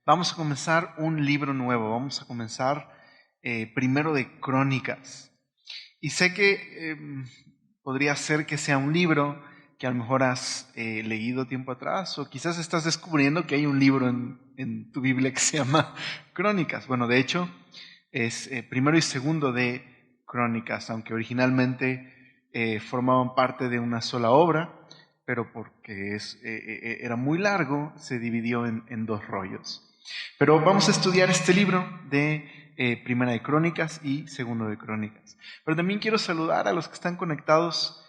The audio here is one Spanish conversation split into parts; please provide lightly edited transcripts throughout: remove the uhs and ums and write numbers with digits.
Vamos a comenzar un libro nuevo, vamos a comenzar primero de Crónicas. Y sé que podría ser que sea un libro que a lo mejor has leído tiempo atrás, o quizás estás descubriendo que hay un libro en tu Biblia que se llama Crónicas. Bueno, de hecho, es primero y segundo de Crónicas, aunque originalmente formaban parte de una sola obra, pero porque era muy largo, se dividió en dos rollos. Pero vamos a estudiar este libro de Primera de Crónicas y Segundo de Crónicas. Pero también quiero saludar a los que están conectados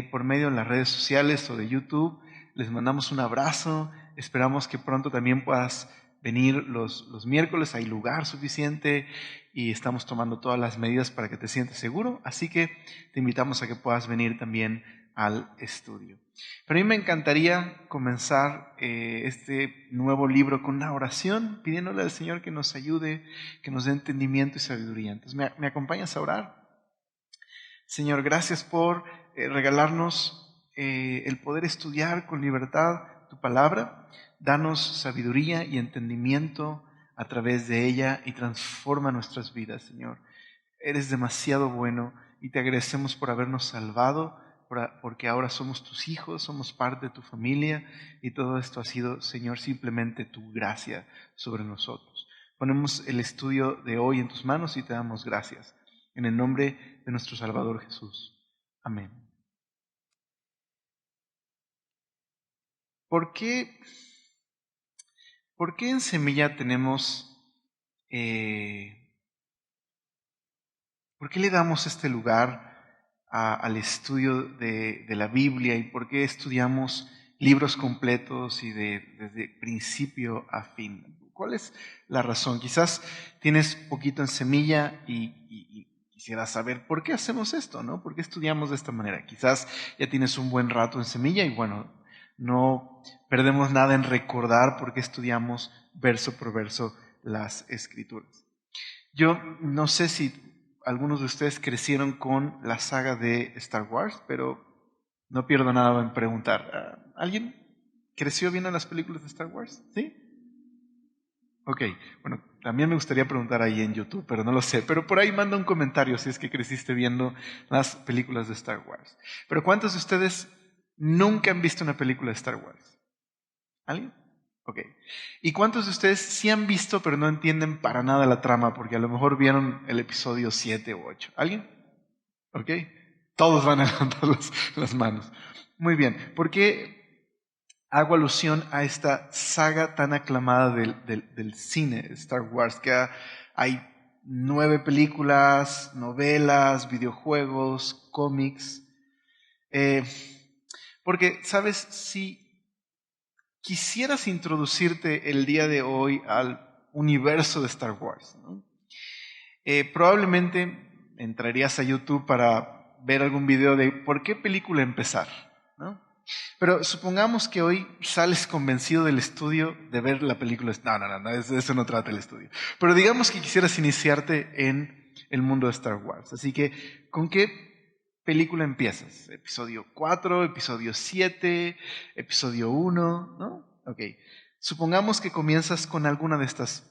por medio de las redes sociales o de YouTube. Les mandamos un abrazo. Esperamos que pronto también puedas venir los miércoles. Hay lugar suficiente y estamos tomando todas las medidas para que te sientas seguro. Así que te invitamos a que puedas venir también al estudio. Pero a mí me encantaría comenzar este nuevo libro con una oración, pidiéndole al Señor que nos ayude, que nos dé entendimiento y sabiduría. Entonces, ¿me acompañas a orar? Señor, gracias por regalarnos el poder estudiar con libertad tu palabra. Danos sabiduría y entendimiento a través de ella y transforma nuestras vidas, Señor. Eres demasiado bueno y te agradecemos por habernos salvado, porque ahora somos tus hijos, somos parte de tu familia y todo esto ha sido, Señor, simplemente tu gracia sobre nosotros. Ponemos el estudio de hoy en tus manos y te damos gracias. En el nombre de nuestro Salvador Jesús. Amén. ¿Por qué en Semilla tenemos... ¿por qué le damos este lugar al estudio de la Biblia y por qué estudiamos libros completos y desde principio a fin? ¿Cuál es la razón? Quizás tienes poquito en Semilla y quisieras saber por qué hacemos esto, ¿no? ¿Por qué estudiamos de esta manera? Quizás ya tienes un buen rato en Semilla y bueno, no perdemos nada en recordar por qué estudiamos verso por verso las Escrituras. Yo no sé si algunos de ustedes crecieron con la saga de Star Wars, pero no pierdo nada en preguntar. ¿Alguien creció viendo las películas de Star Wars? ¿Sí? Ok, bueno, también me gustaría preguntar ahí en YouTube, pero no lo sé. Pero por ahí manda un comentario si es que creciste viendo las películas de Star Wars. Pero ¿cuántos de ustedes nunca han visto una película de Star Wars? ¿Alguien? Ok. ¿Y cuántos de ustedes sí han visto pero no entienden para nada la trama? Porque a lo mejor vieron el episodio 7 o 8. ¿Alguien? Ok. Todos van a levantar las manos. Muy bien. ¿Por qué hago alusión a esta saga tan aclamada del cine, Star Wars? Que hay 9 películas, novelas, videojuegos, cómics. Porque, ¿sabes? Si quisieras introducirte el día de hoy al universo de Star Wars, ¿no? Probablemente entrarías a YouTube para ver algún video de por qué película empezar, ¿no? Pero supongamos que hoy sales convencido del estudio de ver la película. No, eso no trata el estudio. Pero digamos que quisieras iniciarte en el mundo de Star Wars. Así que, ¿con qué película empiezas? ¿Episodio 4, episodio 7, episodio 1, ¿no? Ok. Supongamos que comienzas con alguna de estas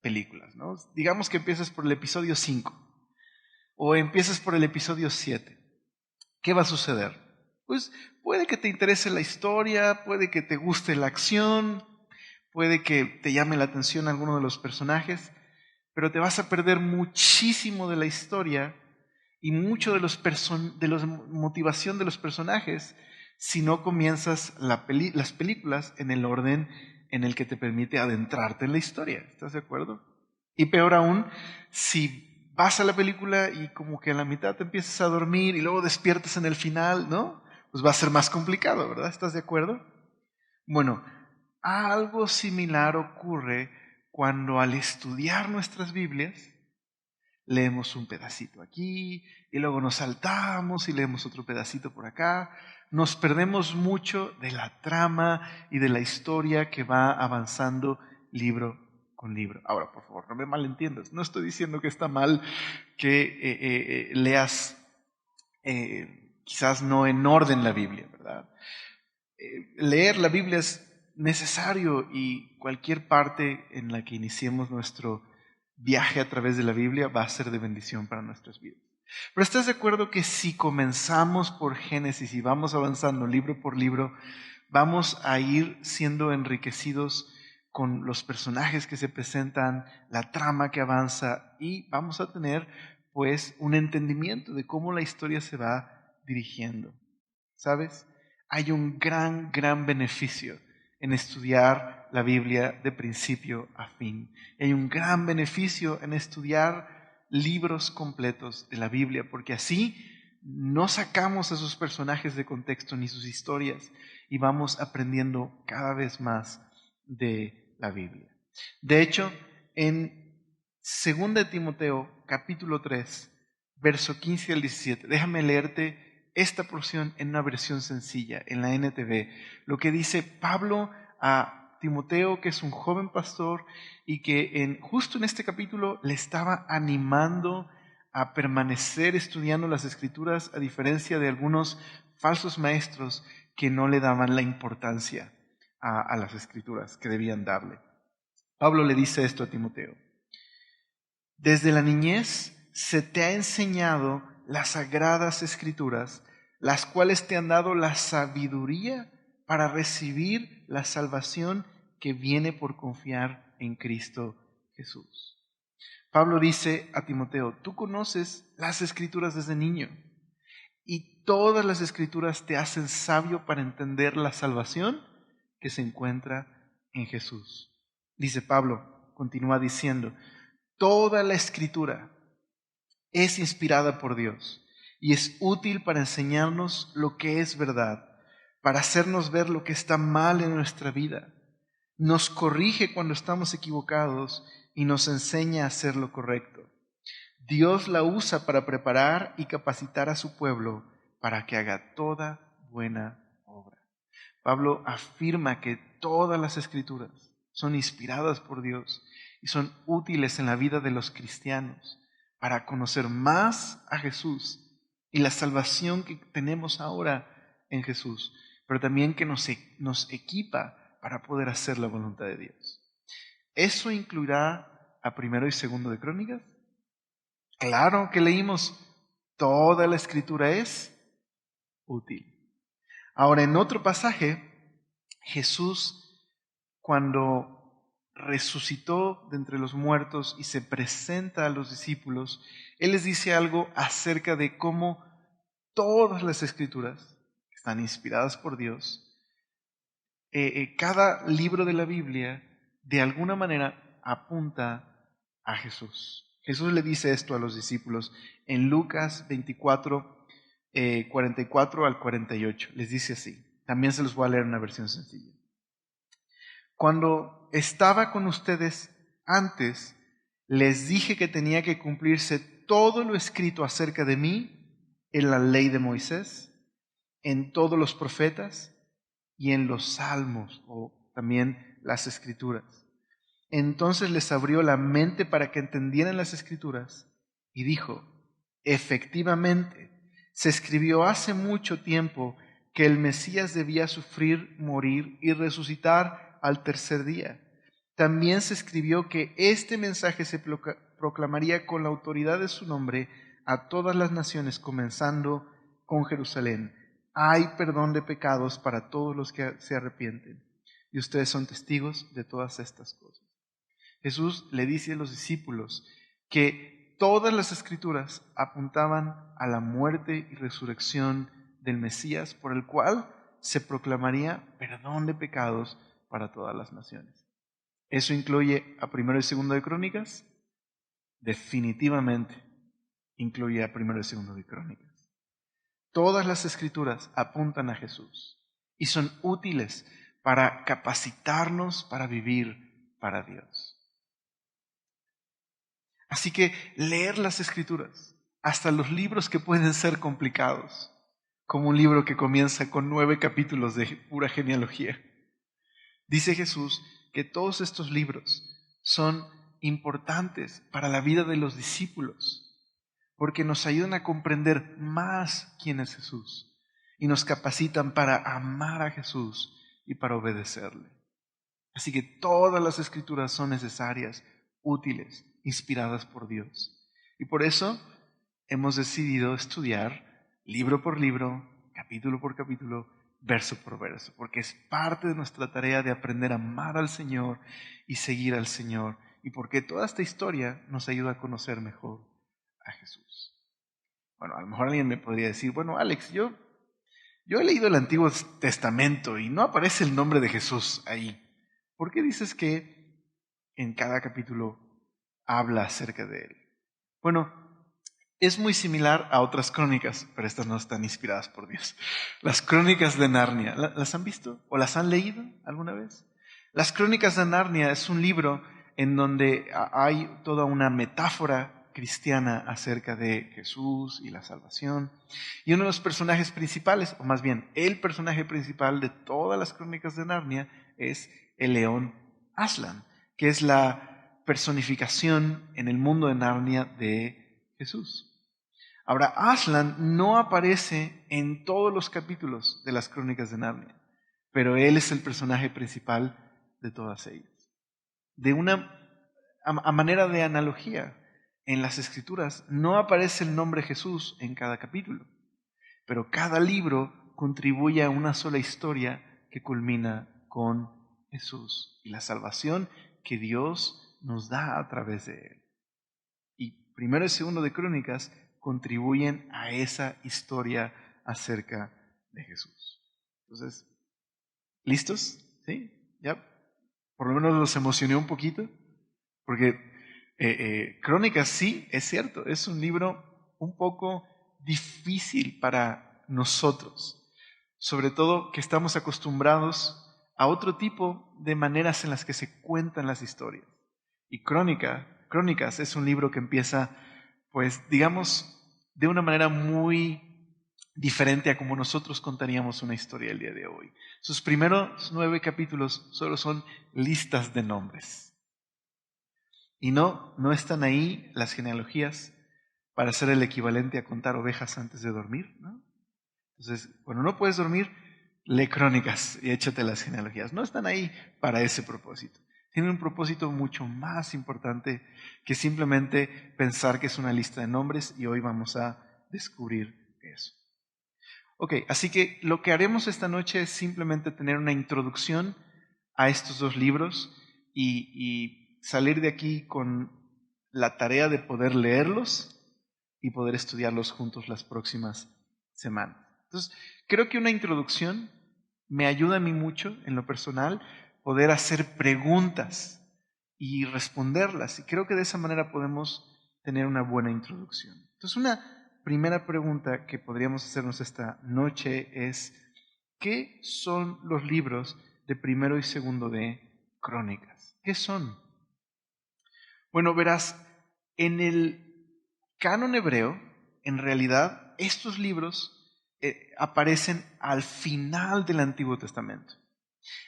películas, ¿no? Digamos que empiezas por el episodio 5 o empiezas por el episodio 7. ¿Qué va a suceder? Pues puede que te interese la historia, puede que te guste la acción, puede que te llame la atención alguno de los personajes, pero te vas a perder muchísimo de la historia y mucho de la motivación de los personajes si no comienzas las películas en el orden en el que te permite adentrarte en la historia. ¿Estás de acuerdo? Y peor aún, si vas a la película y como que a la mitad te empiezas a dormir y luego despiertas en el final, ¿no? Pues va a ser más complicado, ¿verdad? ¿Estás de acuerdo? Bueno, algo similar ocurre cuando al estudiar nuestras Biblias leemos un pedacito aquí y luego nos saltamos y leemos otro pedacito por acá. Nos perdemos mucho de la trama y de la historia que va avanzando libro con libro. Ahora, por favor, no me malentiendas. No estoy diciendo que está mal que leas quizás no en orden la Biblia, ¿verdad? Leer la Biblia es necesario y cualquier parte en la que iniciemos nuestro viaje a través de la Biblia va a ser de bendición para nuestras vidas. Pero ¿estás de acuerdo que si comenzamos por Génesis y vamos avanzando libro por libro, vamos a ir siendo enriquecidos con los personajes que se presentan, la trama que avanza y vamos a tener pues un entendimiento de cómo la historia se va dirigiendo? ¿Sabes? Hay un gran beneficio en estudiar la Biblia de principio a fin. Hay un gran beneficio en estudiar libros completos de la Biblia, porque así no sacamos a sus personajes de contexto ni sus historias y vamos aprendiendo cada vez más de la Biblia. De hecho, en 2 de Timoteo, capítulo 3, verso 15 al 17, déjame leerte esta porción en una versión sencilla, en la NTV, lo que dice Pablo a Timoteo, que es un joven pastor y que justo en este capítulo le estaba animando a permanecer estudiando las Escrituras, a diferencia de algunos falsos maestros que no le daban la importancia a las Escrituras que debían darle. Pablo le dice esto a Timoteo: desde la niñez se te ha enseñado las sagradas Escrituras, las cuales te han dado la sabiduría para recibir la salvación que viene por confiar en Cristo Jesús. Pablo dice a Timoteo: tú conoces las Escrituras desde niño y todas las Escrituras te hacen sabio para entender la salvación que se encuentra en Jesús. Dice Pablo, continúa diciendo: toda la Escritura es inspirada por Dios y es útil para enseñarnos lo que es verdad, para hacernos ver lo que está mal en nuestra vida. Nos corrige cuando estamos equivocados y nos enseña a hacer lo correcto. Dios la usa para preparar y capacitar a su pueblo para que haga toda buena obra. Pablo afirma que todas las Escrituras son inspiradas por Dios y son útiles en la vida de los cristianos para conocer más a Jesús y la salvación que tenemos ahora en Jesús, pero también que nos equipa para poder hacer la voluntad de Dios. ¿Eso incluirá a primero y segundo de Crónicas? Claro que leímos, toda la Escritura es útil. Ahora, en otro pasaje, Jesús, cuando resucitó de entre los muertos y se presenta a los discípulos, Él les dice algo acerca de cómo todas las Escrituras, que están inspiradas por Dios, cada libro de la Biblia, de alguna manera, apunta a Jesús. Jesús le dice esto a los discípulos en Lucas 24, 44 al 48. Les dice así. También se los voy a leer en una versión sencilla. Cuando estaba con ustedes antes, les dije que tenía que cumplirse todo lo escrito acerca de mí en la ley de Moisés, en todos los profetas y en los salmos, o también las escrituras. Entonces les abrió la mente para que entendieran las Escrituras y dijo: efectivamente, se escribió hace mucho tiempo que el Mesías debía sufrir, morir y resucitar al tercer día. También se escribió que este mensaje se proclamaría con la autoridad de su nombre a todas las naciones, comenzando con Jerusalén. Hay perdón de pecados para todos los que se arrepienten. Y ustedes son testigos de todas estas cosas. Jesús le dice a los discípulos que todas las Escrituras apuntaban a la muerte y resurrección del Mesías, por el cual se proclamaría perdón de pecados para todas las naciones. ¿Eso incluye a primero y segundo de Crónicas? Definitivamente incluye a primero y segundo de Crónicas. Todas las Escrituras apuntan a Jesús y son útiles para capacitarnos para vivir para Dios. Así que leer las Escrituras, hasta los libros que pueden ser complicados, como un libro que comienza con 9 capítulos de pura genealogía. Dice Jesús que todos estos libros son importantes para la vida de los discípulos, porque nos ayudan a comprender más quién es Jesús y nos capacitan para amar a Jesús y para obedecerle. Así que todas las escrituras son necesarias, útiles, inspiradas por Dios. Y por eso hemos decidido estudiar libro por libro, capítulo por capítulo, verso por verso, porque es parte de nuestra tarea de aprender a amar al Señor y seguir al Señor, y porque toda esta historia nos ayuda a conocer mejor a Jesús. Bueno, a lo mejor alguien me podría decir, bueno, Alex, yo he leído el Antiguo Testamento y no aparece el nombre de Jesús ahí. ¿Por qué dices que en cada capítulo habla acerca de él? Bueno, es muy similar a otras crónicas, pero estas no están inspiradas por Dios. Las crónicas de Narnia, ¿las han visto o las han leído alguna vez? Las crónicas de Narnia es un libro en donde hay toda una metáfora cristiana acerca de Jesús y la salvación. Y uno de los personajes principales, o más bien el personaje principal de todas las crónicas de Narnia es el león Aslan, que es la personificación en el mundo de Narnia de Jesús. Ahora, Aslan no aparece en todos los capítulos de las crónicas de Narnia, pero él es el personaje principal de todas ellas. A manera de analogía, en las Escrituras no aparece el nombre Jesús en cada capítulo, pero cada libro contribuye a una sola historia que culmina con Jesús y la salvación que Dios nos da a través de él. Y primero y segundo de Crónicas contribuyen a esa historia acerca de Jesús. Entonces, ¿listos? ¿Sí? ¿Ya? Por lo menos los emocioné un poquito, porque Crónicas sí, es cierto, es un libro un poco difícil para nosotros, sobre todo que estamos acostumbrados a otro tipo de maneras en las que se cuentan las historias. Y Crónicas es un libro que empieza, pues, digamos, de una manera muy diferente a como nosotros contaríamos una historia el día de hoy. Sus primeros 9 capítulos solo son listas de nombres. Y no están ahí las genealogías para hacer el equivalente a contar ovejas antes de dormir, ¿no? Entonces, cuando no puedes dormir, lee Crónicas y échate las genealogías. No están ahí para ese propósito. Tienen un propósito mucho más importante que simplemente pensar que es una lista de nombres, y hoy vamos a descubrir eso. Ok, así que lo que haremos esta noche es simplemente tener una introducción a estos dos libros y salir de aquí con la tarea de poder leerlos y poder estudiarlos juntos las próximas semanas. Entonces, creo que una introducción me ayuda a mí mucho, en lo personal, poder hacer preguntas y responderlas. Y creo que de esa manera podemos tener una buena introducción. Entonces, una primera pregunta que podríamos hacernos esta noche es: ¿qué son los libros de primero y segundo de Crónicas? ¿Qué son? Bueno, verás, en el canon hebreo, en realidad, estos libros aparecen al final del Antiguo Testamento.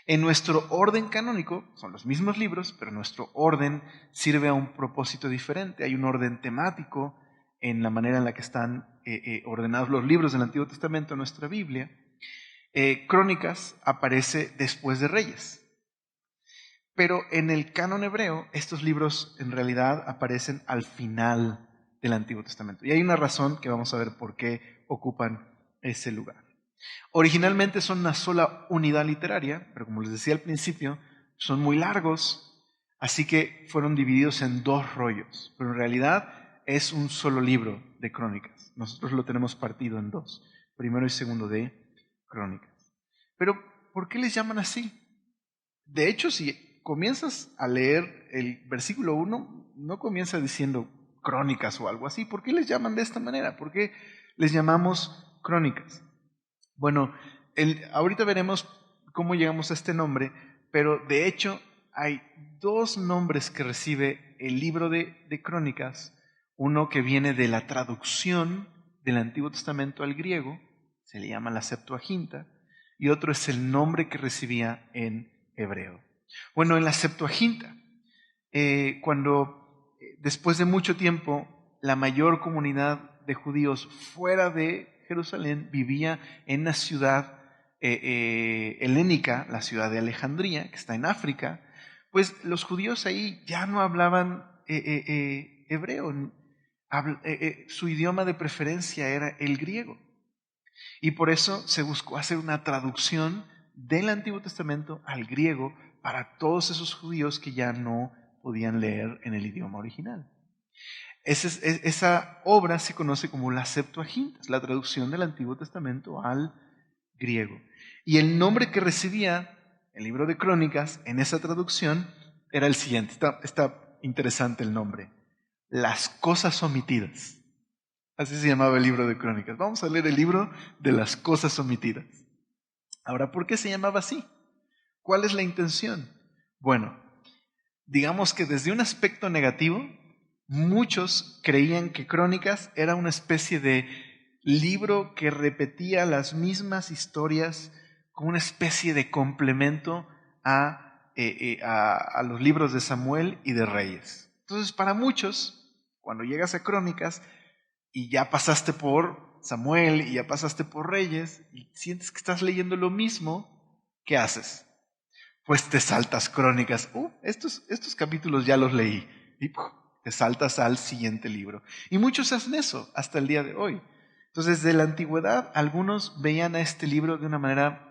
En nuestro orden canónico son los mismos libros, pero nuestro orden sirve a un propósito diferente. Hay un orden temático en la manera en la que están ordenados los libros del Antiguo Testamento en nuestra Biblia. Crónicas aparece después de Reyes. Pero en el canon hebreo, estos libros en realidad aparecen al final del Antiguo Testamento. Y hay una razón que vamos a ver por qué ocupan ese lugar. Originalmente son una sola unidad literaria, pero como les decía al principio, son muy largos, así que fueron divididos en 2 rollos. Pero en realidad es un solo libro de Crónicas. Nosotros lo tenemos partido en 2, primero y segundo de Crónicas. Pero, ¿por qué les llaman así? De hecho, si comienzas a leer el versículo 1, no comienza diciendo Crónicas o algo así. ¿Por qué les llaman de esta manera? ¿Por qué les llamamos Crónicas? Bueno, ahorita veremos cómo llegamos a este nombre, pero de hecho hay 2 nombres que recibe el libro de Crónicas. Uno que viene de la traducción del Antiguo Testamento al griego, se le llama la Septuaginta, y otro es el nombre que recibía en hebreo. Bueno, en la Septuaginta, cuando después de mucho tiempo la mayor comunidad de judíos fuera de Jerusalén vivía en una ciudad helénica, la ciudad de Alejandría, que está en África, pues los judíos ahí ya no hablaban hebreo. Su idioma de preferencia era el griego. Y por eso se buscó hacer una traducción del Antiguo Testamento al griego para todos esos judíos que ya no podían leer en el idioma original. Esa obra se conoce como la Septuaginta, la traducción del Antiguo Testamento al griego. Y el nombre que recibía el libro de Crónicas en esa traducción era el siguiente. Está interesante el nombre: Las cosas omitidas. Así se llamaba el libro de Crónicas. Vamos a leer el libro de las cosas omitidas. Ahora, ¿por qué se llamaba así? ¿Cuál es la intención? Bueno, digamos que desde un aspecto negativo, muchos creían que Crónicas era una especie de libro que repetía las mismas historias como una especie de complemento a los libros de Samuel y de Reyes. Entonces, para muchos, cuando llegas a Crónicas y ya pasaste por Samuel y ya pasaste por Reyes y sientes que estás leyendo lo mismo, ¿qué haces? Pues te saltas Crónicas. Estos capítulos ya los leí. Y te saltas al siguiente libro. Y muchos hacen eso hasta el día de hoy. Entonces, de la antigüedad, algunos veían a este libro de una manera,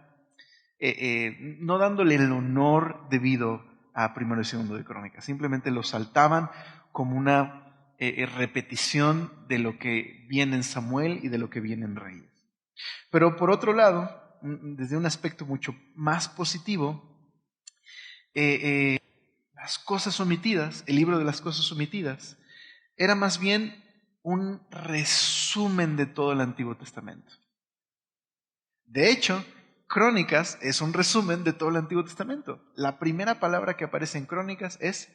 no dándole el honor debido a Primero y Segundo de Crónicas. Simplemente lo saltaban como una repetición de lo que viene en Samuel y de lo que viene en Reyes. Pero por otro lado, desde un aspecto mucho más positivo, las cosas omitidas, el libro de las cosas omitidas, era más bien un resumen de todo el Antiguo Testamento. De hecho, Crónicas es un resumen de todo el Antiguo Testamento. La primera palabra que aparece en Crónicas es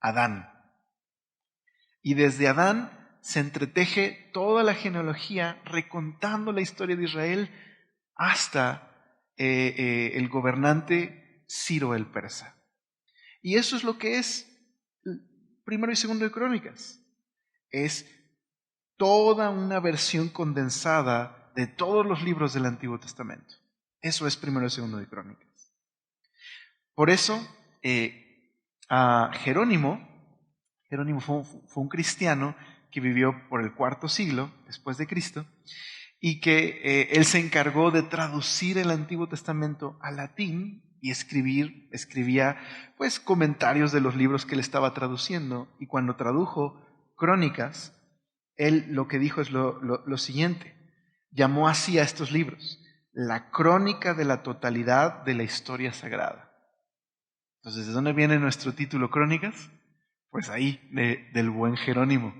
Adán. Y desde Adán se entreteje toda la genealogía recontando la historia de Israel hasta el gobernante Ciro el Persa. Y eso es lo que es Primero y Segundo de Crónicas. Es toda una versión condensada de todos los libros del Antiguo Testamento. Eso es Primero y Segundo de Crónicas. Por eso, a Jerónimo fue un cristiano que vivió por el IV siglo después de Cristo y que él se encargó de traducir el Antiguo Testamento al latín y escribía pues comentarios de los libros que él estaba traduciendo. Y cuando tradujo Crónicas, él lo que dijo es lo siguiente: llamó así a estos libros la crónica de la totalidad de la historia sagrada. Entonces, ¿de dónde viene nuestro título Crónicas? Pues ahí, del buen Jerónimo.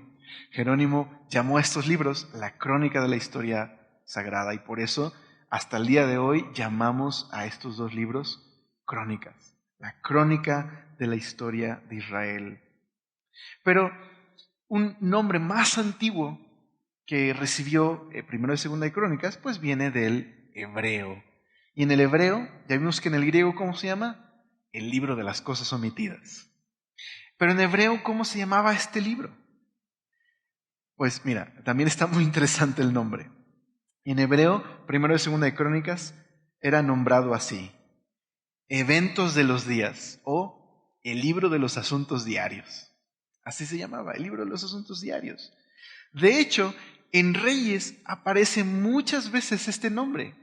Jerónimo llamó a estos libros la crónica de la historia sagrada y por eso hasta el día de hoy llamamos a estos dos libros crónicas, la crónica de la historia de Israel. Pero un nombre más antiguo que recibió Primero y Segunda de Crónicas, pues viene del hebreo. Y en el hebreo, ya vimos que en el griego, ¿cómo se llama? El libro de las cosas omitidas. Pero en hebreo, ¿cómo se llamaba este libro? Pues mira, también está muy interesante el nombre. En hebreo, Primero y Segunda de Crónicas era nombrado así: Eventos de los días o el libro de los asuntos diarios. Así se llamaba, el libro de los asuntos diarios. De hecho, en Reyes aparece muchas veces este nombre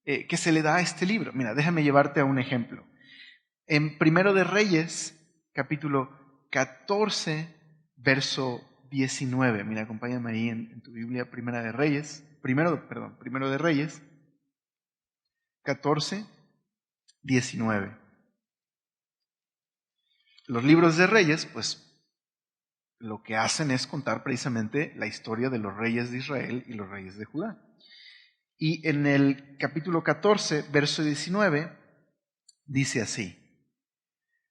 que se le da a este libro. Mira, déjame llevarte a un ejemplo. En Primero de Reyes, capítulo 14, verso 19. Mira, acompáñame ahí en tu Biblia, Primero de Reyes, 14, 19. Los libros de Reyes, pues lo que hacen es contar precisamente la historia de los reyes de Israel y los reyes de Judá. Y en el capítulo 14, verso 19, dice así: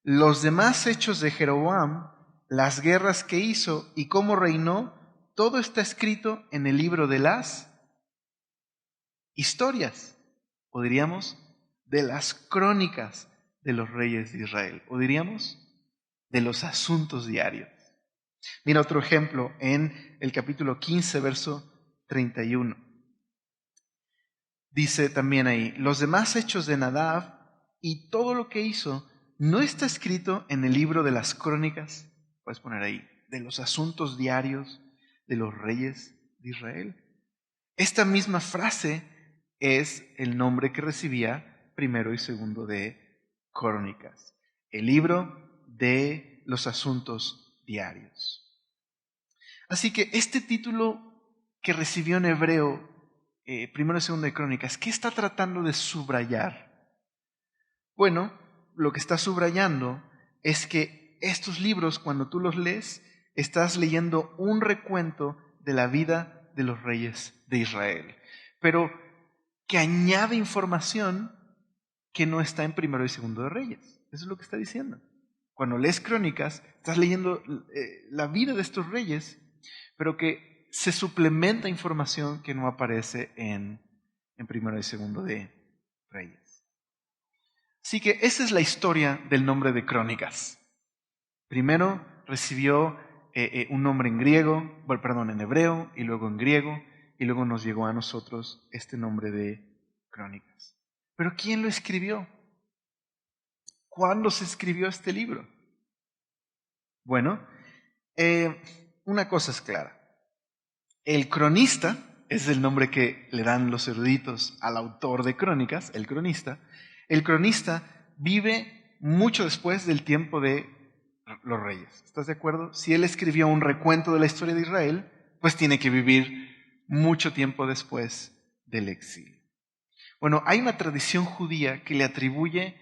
los demás hechos de Jeroboam, las guerras que hizo y cómo reinó, todo está escrito en el libro de las historias, o diríamos, de las crónicas de los reyes de Israel, o diríamos, de los asuntos diarios. Mira otro ejemplo en el capítulo 15, verso 31. Dice también ahí, los demás hechos de Nadab y todo lo que hizo no está escrito en el libro de las crónicas, puedes poner ahí, de los asuntos diarios de los reyes de Israel. Esta misma frase es el nombre que recibía primero y segundo de Crónicas, el libro de los asuntos diarios. Así que este título que recibió en hebreo, primero y segundo de Crónicas, ¿qué está tratando de subrayar? Bueno, lo que está subrayando es que estos libros, cuando tú los lees, estás leyendo un recuento de la vida de los reyes de Israel, pero que añade información que no está en primero y segundo de Reyes. Eso es lo que está diciendo. Cuando lees Crónicas, estás leyendo la vida de estos reyes, pero que se suplementa información que no aparece en primero y segundo de Reyes. Así que esa es la historia del nombre de Crónicas. Primero recibió un nombre en griego, bueno, perdón, en hebreo, y luego en griego, y luego nos llegó a nosotros este nombre de Crónicas. Pero ¿quién lo escribió? ¿Cuándo se escribió este libro? Bueno, una cosa es clara. El cronista es el nombre que le dan los eruditos al autor de Crónicas, el cronista. El cronista vive mucho después del tiempo de los reyes. ¿Estás de acuerdo? Si él escribió un recuento de la historia de Israel, pues tiene que vivir mucho tiempo después del exilio. Bueno, hay una tradición judía que le atribuye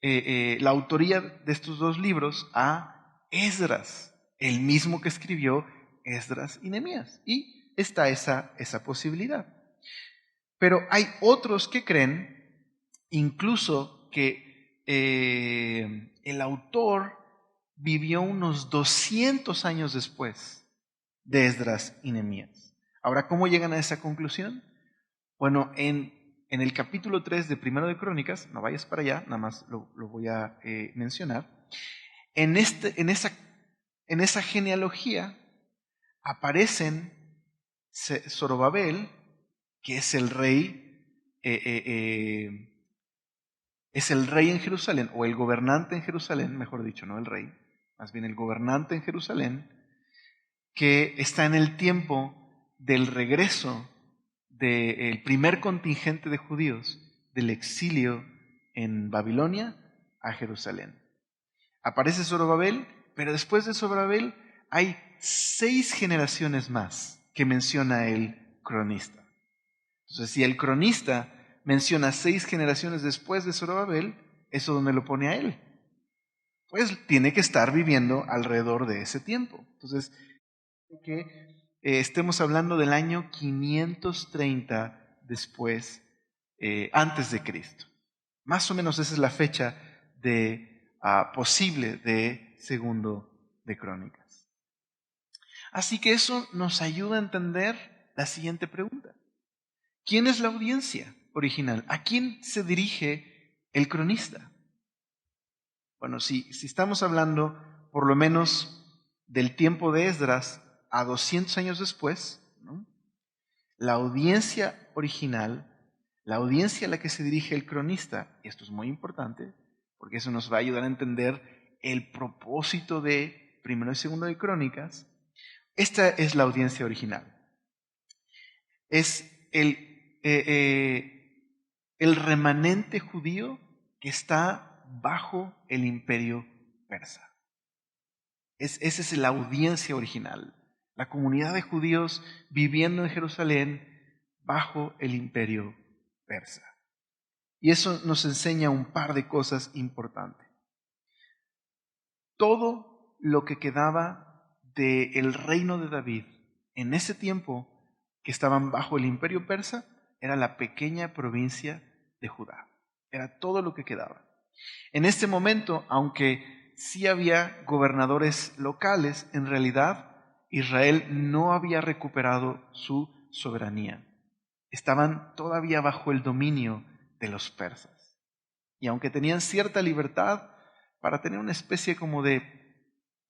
la autoría de estos dos libros a Esdras, el mismo que escribió Esdras y Nehemías. Y está esa posibilidad. Pero hay otros que creen incluso que el autor vivió unos 200 años después de Esdras y Nehemías. Ahora, ¿cómo llegan a esa conclusión? Bueno, en el capítulo 3 de Primero de Crónicas, no vayas para allá, nada más lo voy a mencionar, en esa genealogía aparecen Zorobabel, que es el rey, es el rey en Jerusalén, o el gobernante en Jerusalén, mejor dicho, no el rey, más bien el gobernante en Jerusalén, que está en el tiempo del regreso del primer contingente de judíos del exilio en Babilonia a Jerusalén. Aparece Zorobabel, pero después de Zorobabel hay 6 generaciones más que menciona el cronista. Entonces, si el cronista menciona 6 generaciones después de Zorobabel, ¿eso dónde lo pone a él? Pues tiene que estar viviendo alrededor de ese tiempo. Entonces, que estemos hablando del año 530 después, antes de Cristo. Más o menos esa es la fecha posible de segundo de Crónicas. Así que eso nos ayuda a entender la siguiente pregunta. ¿Quién es la audiencia original? ¿A quién se dirige el cronista? Bueno, si estamos hablando por lo menos del tiempo de Esdras a 200 años después, ¿no? La audiencia original, la audiencia a la que se dirige el cronista, y esto es muy importante, porque eso nos va a ayudar a entender el propósito de Primero y Segundo de Crónicas, esta es la audiencia original. Es el remanente judío que está bajo el imperio persa. Esa es la audiencia original, la comunidad de judíos viviendo en Jerusalén bajo el imperio persa. Y eso nos enseña un par de cosas importantes. Todo lo que quedaba del reino de David en ese tiempo que estaban bajo el imperio persa era la pequeña provincia de Judá. Era todo lo que quedaba. En este momento, aunque sí había gobernadores locales, en realidad Israel no había recuperado su soberanía. Estaban todavía bajo el dominio de los persas. Y aunque tenían cierta libertad para tener una especie como de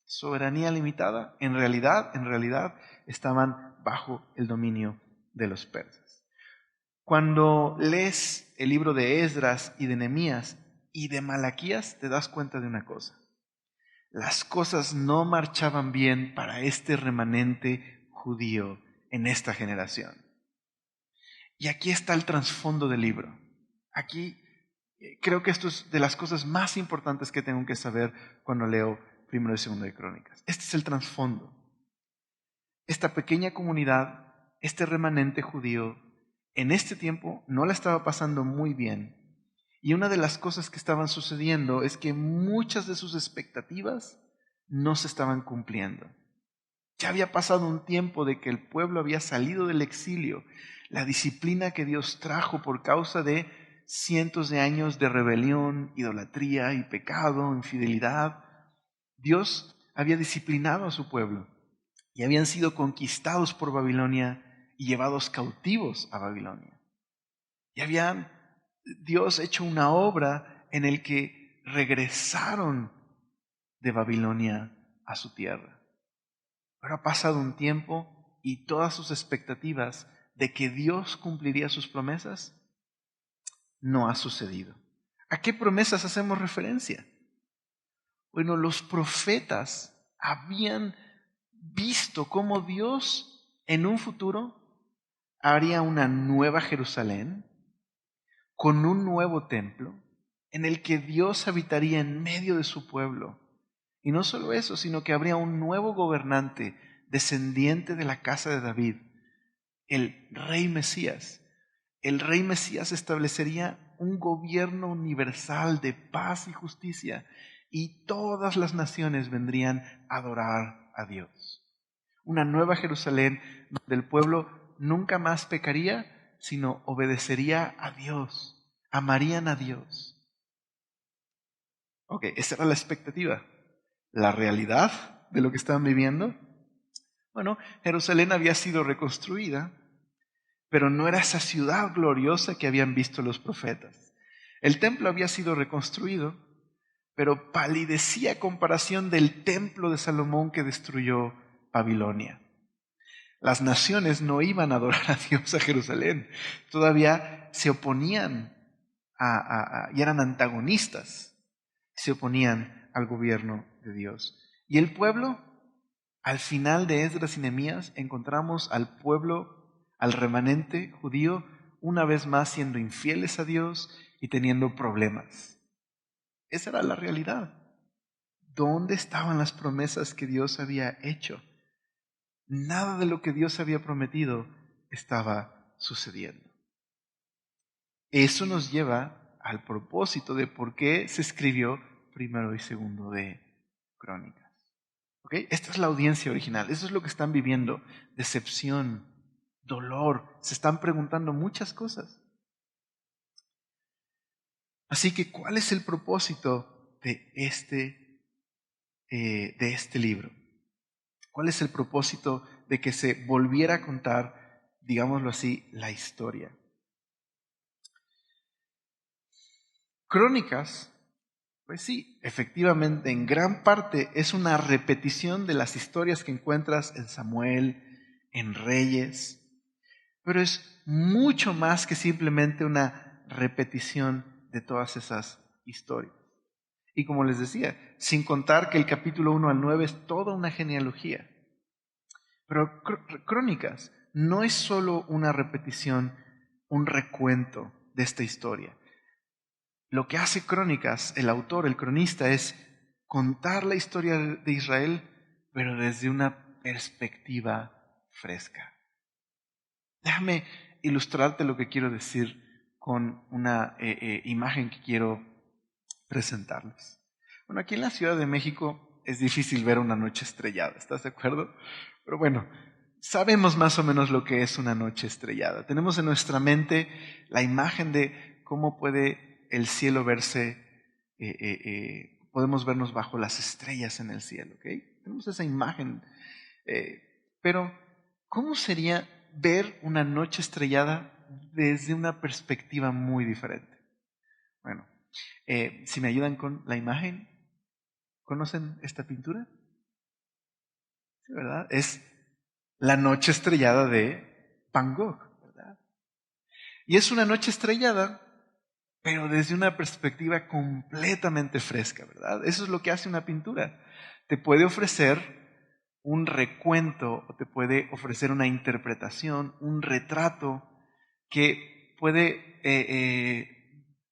soberanía limitada, en realidad estaban bajo el dominio de los persas. Cuando lees el libro de Esdras y de Nehemías y de Malaquías, te das cuenta de una cosa. Las cosas no marchaban bien para este remanente judío en esta generación. Y aquí está el trasfondo del libro. Aquí creo que esto es de las cosas más importantes que tengo que saber cuando leo Primero y Segundo de Crónicas. Este es el trasfondo. Esta pequeña comunidad, este remanente judío, en este tiempo no la estaba pasando muy bien. Y una de las cosas que estaban sucediendo es que muchas de sus expectativas no se estaban cumpliendo. Ya había pasado un tiempo de que el pueblo había salido del exilio, la disciplina que Dios trajo por causa de cientos de años de rebelión, idolatría y pecado, infidelidad. Dios había disciplinado a su pueblo y habían sido conquistados por Babilonia y llevados cautivos a Babilonia. Y habían Dios hecho una obra en el que regresaron de Babilonia a su tierra. Pero ha pasado un tiempo y todas sus expectativas de que Dios cumpliría sus promesas no ha sucedido. ¿A qué promesas hacemos referencia? Bueno, los profetas habían visto cómo Dios en un futuro haría una nueva Jerusalén con un nuevo templo en el que Dios habitaría en medio de su pueblo. Y no solo eso, sino que habría un nuevo gobernante descendiente de la casa de David, el rey Mesías. El rey Mesías establecería un gobierno universal de paz y justicia y todas las naciones vendrían a adorar a Dios. Una nueva Jerusalén donde el pueblo nunca más pecaría, sino obedecería a Dios, amarían a Dios. Ok, esa era la expectativa. La realidad de lo que estaban viviendo. Bueno, Jerusalén había sido reconstruida, pero no era esa ciudad gloriosa que habían visto los profetas. El templo había sido reconstruido, pero palidecía a comparación del templo de Salomón que destruyó Babilonia. Las naciones no iban a adorar a Dios a Jerusalén, todavía se oponían y eran antagonistas, se oponían al gobierno de Dios. Y el pueblo, al final de Esdras y Nehemías, encontramos al pueblo, al remanente judío, una vez más siendo infieles a Dios y teniendo problemas. Esa era la realidad. ¿Dónde estaban las promesas que Dios había hecho? Nada de lo que Dios había prometido estaba sucediendo. Eso nos lleva al propósito de por qué se escribió Primero y Segundo de Crónicas. ¿Okay? Esta es la audiencia original, eso es lo que están viviendo, decepción, dolor, se están preguntando muchas cosas. Así que, ¿cuál es el propósito de este libro? ¿Cuál es el propósito de que se volviera a contar, digámoslo así, la historia? Crónicas, pues sí, efectivamente, en gran parte es una repetición de las historias que encuentras en Samuel, en Reyes, pero es mucho más que simplemente una repetición de todas esas historias. Y como les decía, sin contar que el capítulo 1 al 9 es toda una genealogía. Pero Crónicas no es solo una repetición, un recuento de esta historia. Lo que hace Crónicas, el autor, el cronista, es contar la historia de Israel, pero desde una perspectiva fresca. Déjame ilustrarte lo que quiero decir con una imagen que quiero presentarles. Bueno, aquí en la Ciudad de México es difícil ver una noche estrellada, ¿estás de acuerdo? Pero bueno, sabemos más o menos lo que es una noche estrellada. Tenemos en nuestra mente la imagen de cómo puede el cielo verse, podemos vernos bajo las estrellas en el cielo, ¿ok? Tenemos esa imagen. Pero, ¿cómo sería ver una noche estrellada desde una perspectiva muy diferente? Bueno, si me ayudan con la imagen, ¿conocen esta pintura? Sí, ¿verdad? Es la noche estrellada de Van Gogh, ¿verdad? Y es una noche estrellada, pero desde una perspectiva completamente fresca, ¿verdad? Eso es lo que hace una pintura. Te puede ofrecer un recuento o te puede ofrecer una interpretación, un retrato que puede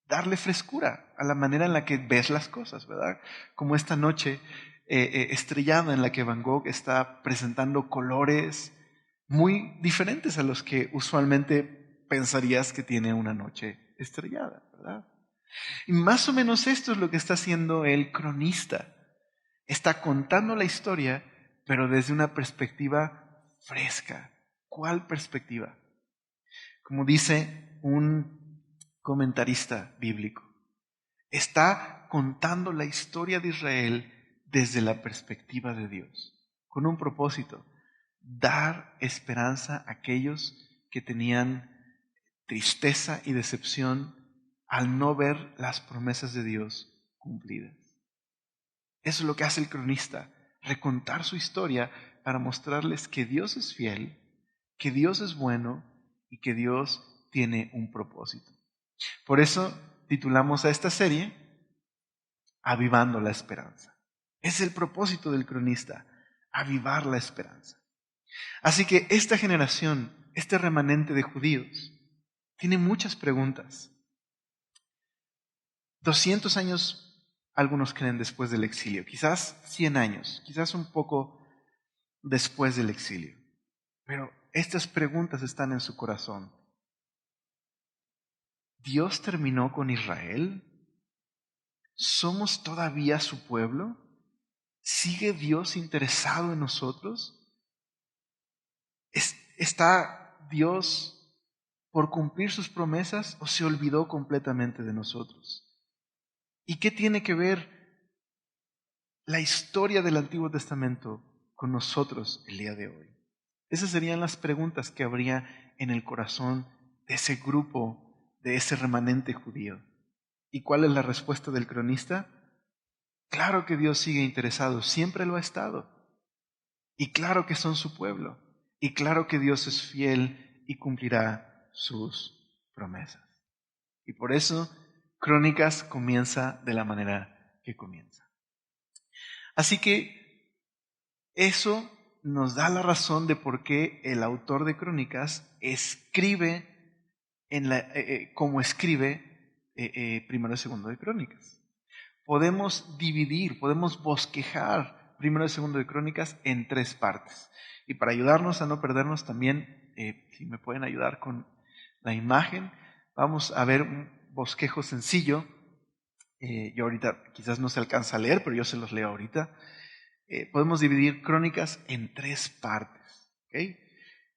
darle frescura a la manera en la que ves las cosas, ¿verdad? Como esta noche estrellada en la que Van Gogh está presentando colores muy diferentes a los que usualmente pensarías que tiene una noche estrellada, ¿verdad? Y más o menos esto es lo que está haciendo el cronista. Está contando la historia, pero desde una perspectiva fresca. ¿Cuál perspectiva? Como dice un comentarista bíblico, está contando la historia de Israel desde la perspectiva de Dios, con un propósito: dar esperanza a aquellos que tenían tristeza y decepción al no ver las promesas de Dios cumplidas. Eso es lo que hace el cronista, recontar su historia para mostrarles que Dios es fiel, que Dios es bueno y que Dios tiene un propósito. Por eso titulamos a esta serie Avivando la Esperanza. Es el propósito del cronista, avivar la esperanza. Así que esta generación, este remanente de judíos, tiene muchas preguntas. 200 años, algunos creen, después del exilio, quizás 100 años, quizás un poco después del exilio. Pero estas preguntas están en su corazón. ¿Dios terminó con Israel? ¿Somos todavía su pueblo? ¿Sigue Dios interesado en nosotros? ¿Está Dios por cumplir sus promesas o se olvidó completamente de nosotros? ¿Y qué tiene que ver la historia del Antiguo Testamento con nosotros el día de hoy? Esas serían las preguntas que habría en el corazón de ese grupo, de ese remanente judío. ¿Y cuál es la respuesta del cronista? Claro que Dios sigue interesado, siempre lo ha estado. Y claro que son su pueblo. Y claro que Dios es fiel y cumplirá sus promesas. Y por eso Crónicas comienza de la manera que comienza. Así que eso nos da la razón de por qué el autor de Crónicas escribe como escribe primero y segundo de Crónicas. Podemos dividir, podemos bosquejar primero y segundo de Crónicas en 3 partes. Y para ayudarnos a no perdernos también, si me pueden ayudar con la imagen, vamos a ver un bosquejo sencillo. Yo ahorita quizás no se alcanza a leer, pero yo se los leo ahorita. Podemos dividir Crónicas en 3 partes. ¿Okay?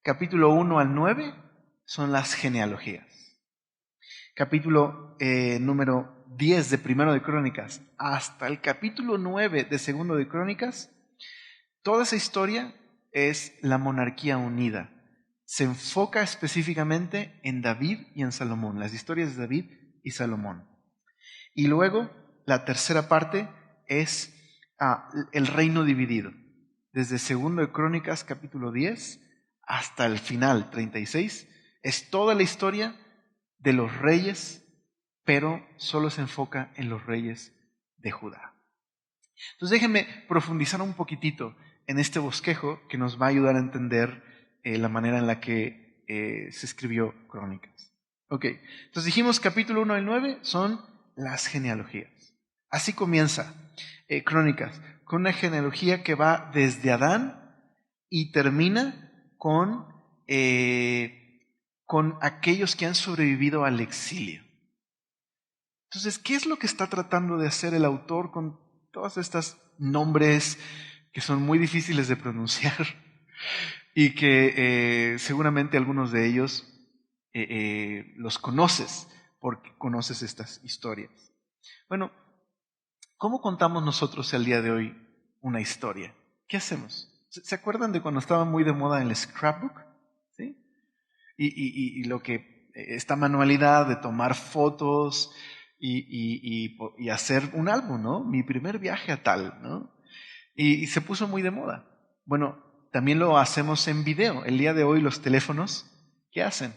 Capítulo 1 al 9 son las genealogías. Capítulo número 10 de Primero de Crónicas hasta el capítulo 9 de Segundo de Crónicas, toda esa historia es la monarquía unida. Se enfoca específicamente en David y en Salomón, las historias de David y Salomón. Y luego la tercera parte es el reino dividido, desde Segundo de Crónicas capítulo 10 hasta el final 36, es toda la historia de los reyes, pero solo se enfoca en los reyes de Judá. Entonces déjenme profundizar un poquitito en este bosquejo que nos va a ayudar a entender la manera en la que se escribió Crónicas. Ok, entonces dijimos capítulo 1 al 9 son las genealogías. Así comienza Crónicas, con una genealogía que va desde Adán y termina con aquellos que han sobrevivido al exilio. Entonces, ¿qué es lo que está tratando de hacer el autor con todos estos nombres que son muy difíciles de pronunciar y que seguramente algunos de ellos los conoces porque conoces estas historias? Bueno, ¿cómo contamos nosotros el día de hoy una historia? ¿Qué hacemos? ¿Se acuerdan de cuando estaba muy de moda el scrapbook? ¿Sí? Y lo que esta manualidad de tomar fotos y hacer un álbum, ¿no? Mi primer viaje a tal, ¿no? Y se puso muy de moda. Bueno, también lo hacemos en video. El día de hoy los teléfonos, ¿qué hacen?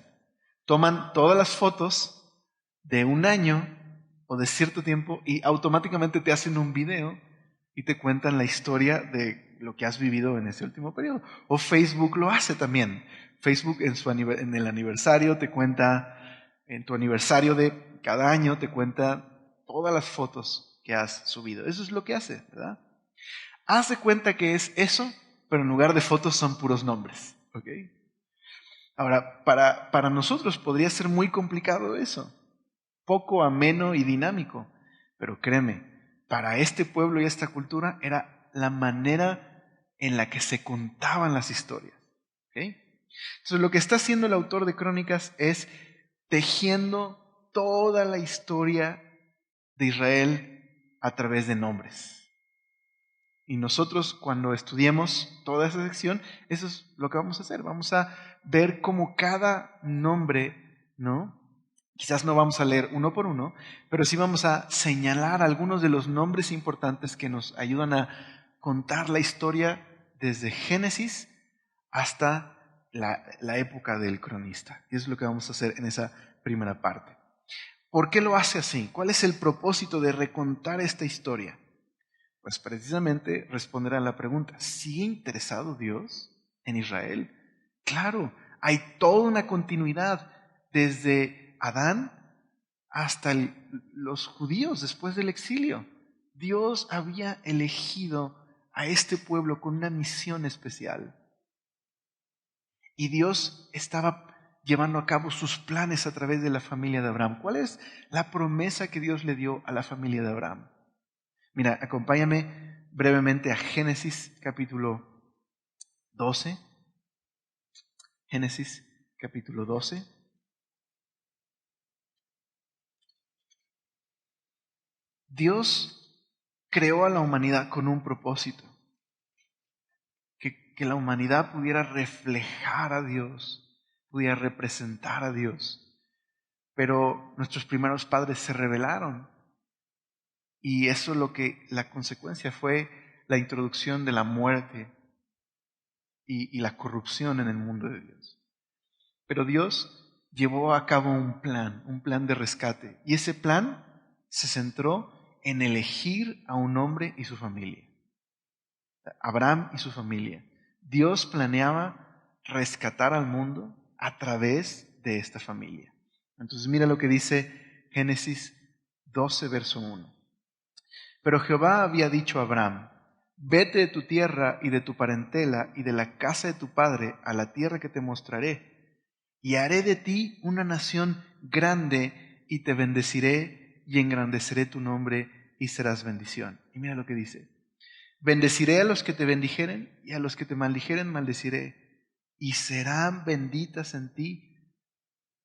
Toman todas las fotos de un año o de cierto tiempo y automáticamente te hacen un video y te cuentan la historia de lo que has vivido en ese último periodo. O Facebook lo hace también. Facebook en el aniversario te cuenta, en tu aniversario de cada año te cuenta todas las fotos que has subido. Eso es lo que hace, ¿verdad? Haz de cuenta que es eso, pero en lugar de fotos son puros nombres. ¿Ok? Ahora, para nosotros podría ser muy complicado eso, poco ameno y dinámico, pero créeme, para este pueblo y esta cultura era la manera en la que se contaban las historias. ¿Ok? Entonces lo que está haciendo el autor de Crónicas es tejiendo toda la historia de Israel a través de nombres. Y nosotros cuando estudiemos toda esa sección, eso es lo que vamos a hacer. Vamos a ver cómo cada nombre, ¿no? Quizás no vamos a leer uno por uno, pero sí vamos a señalar algunos de los nombres importantes que nos ayudan a contar la historia desde Génesis hasta la época del cronista. Y eso es lo que vamos a hacer en esa primera parte. ¿Por qué lo hace así? ¿Cuál es el propósito de recontar esta historia? Pues precisamente responder a la pregunta, ¿sigue interesado Dios en Israel? Claro, hay toda una continuidad desde Adán hasta los judíos después del exilio. Dios había elegido a este pueblo con una misión especial. Y Dios estaba llevando a cabo sus planes a través de la familia de Abraham. ¿Cuál es la promesa que Dios le dio a la familia de Abraham? Mira, acompáñame brevemente a Génesis capítulo 12. Génesis capítulo 12. Dios creó a la humanidad con un propósito. Que la humanidad pudiera reflejar a Dios, pudiera representar a Dios. Pero nuestros primeros padres se rebelaron. Y eso es la consecuencia fue la introducción de la muerte y la corrupción en el mundo de Dios. Pero Dios llevó a cabo un plan de rescate. Y ese plan se centró en elegir a un hombre y su familia. Abraham y su familia. Dios planeaba rescatar al mundo a través de esta familia. Entonces mira lo que dice Génesis 12, verso 1. Pero Jehová había dicho a Abraham, vete de tu tierra y de tu parentela y de la casa de tu padre a la tierra que te mostraré, y haré de ti una nación grande y te bendeciré y engrandeceré tu nombre y serás bendición. Y mira lo que dice, bendeciré a los que te bendijeren y a los que te maldijeren maldeciré, y serán benditas en ti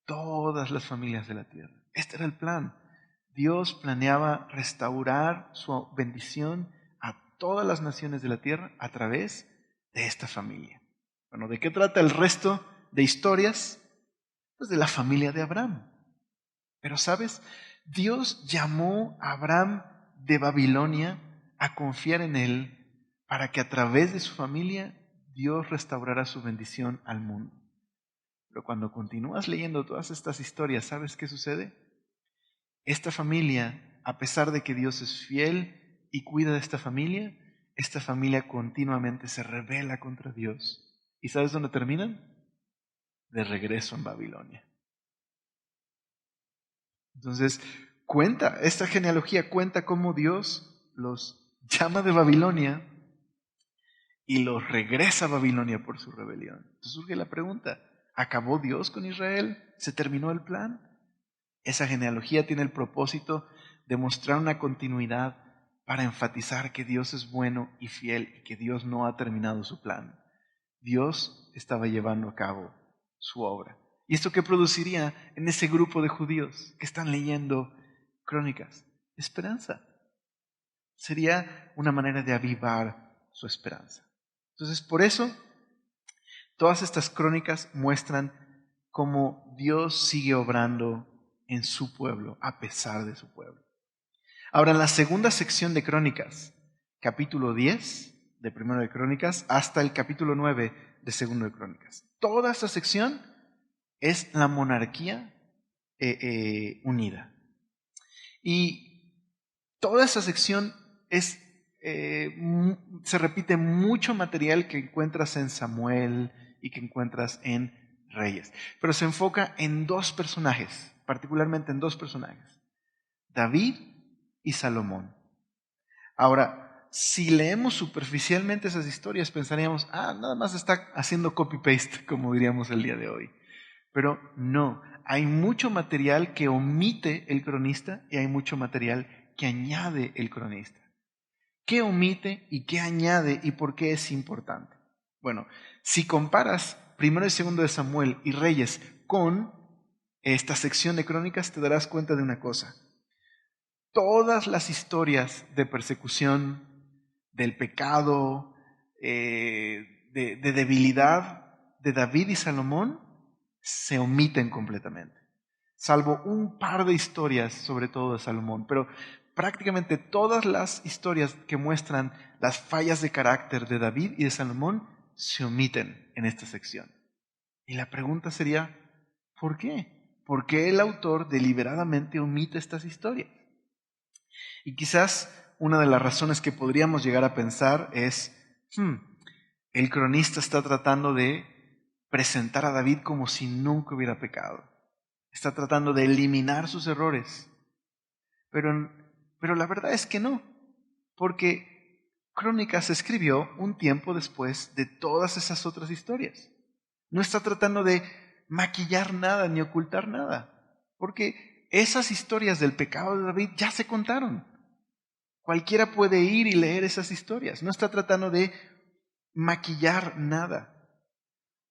todas las familias de la tierra. Este era el plan. Dios planeaba restaurar su bendición a todas las naciones de la tierra a través de esta familia. Bueno, ¿de qué trata el resto de historias? Pues de la familia de Abraham. Pero ¿sabes? Dios llamó a Abraham de Babilonia a confiar en él para que a través de su familia Dios restaurara su bendición al mundo. Pero cuando continúas leyendo todas estas historias, ¿sabes qué sucede? Esta familia, a pesar de que Dios es fiel y cuida de esta familia continuamente se rebela contra Dios. ¿Y sabes dónde terminan? De regreso en Babilonia. Entonces, esta genealogía cuenta cómo Dios los llama de Babilonia y los regresa a Babilonia por su rebelión. Entonces surge la pregunta, ¿acabó Dios con Israel? ¿Se terminó el plan? Esa genealogía tiene el propósito de mostrar una continuidad para enfatizar que Dios es bueno y fiel y que Dios no ha terminado su plan. Dios estaba llevando a cabo su obra. ¿Y esto qué produciría en ese grupo de judíos que están leyendo Crónicas? Esperanza. Sería una manera de avivar su esperanza. Entonces, por eso, todas estas crónicas muestran cómo Dios sigue obrando en su pueblo, a pesar de su pueblo. Ahora, en la segunda sección de Crónicas, capítulo 10 de Primero de Crónicas, hasta el capítulo 9 de Segundo de Crónicas. Toda esta sección es la monarquía unida. Y toda esa sección se repite mucho material que encuentras en Samuel y que encuentras en Reyes. Pero se enfoca en dos personajes, particularmente en dos personajes, David y Salomón. Ahora, si leemos superficialmente esas historias, pensaríamos, nada más está haciendo copy-paste, como diríamos el día de hoy. Pero no, hay mucho material que omite el cronista y hay mucho material que añade el cronista. ¿Qué omite y qué añade y por qué es importante? Bueno, si comparas primero y segundo de Samuel y Reyes con esta sección de crónicas, te darás cuenta de una cosa. Todas las historias de persecución, del pecado, de debilidad de David y Salomón se omiten completamente, salvo un par de historias, sobre todo de Salomón, pero prácticamente todas las historias que muestran las fallas de carácter de David y de Salomón se omiten en esta sección. Y la pregunta sería, ¿por qué? ¿Por qué el autor deliberadamente omite estas historias? Y quizás una de las razones que podríamos llegar a pensar es, el cronista está tratando de presentar a David como si nunca hubiera pecado. Está tratando de eliminar sus errores. Pero la verdad es que no, porque Crónicas se escribió un tiempo después de todas esas otras historias. No está tratando de maquillar nada ni ocultar nada, porque esas historias del pecado de David ya se contaron. Cualquiera puede ir y leer esas historias. No está tratando de maquillar nada.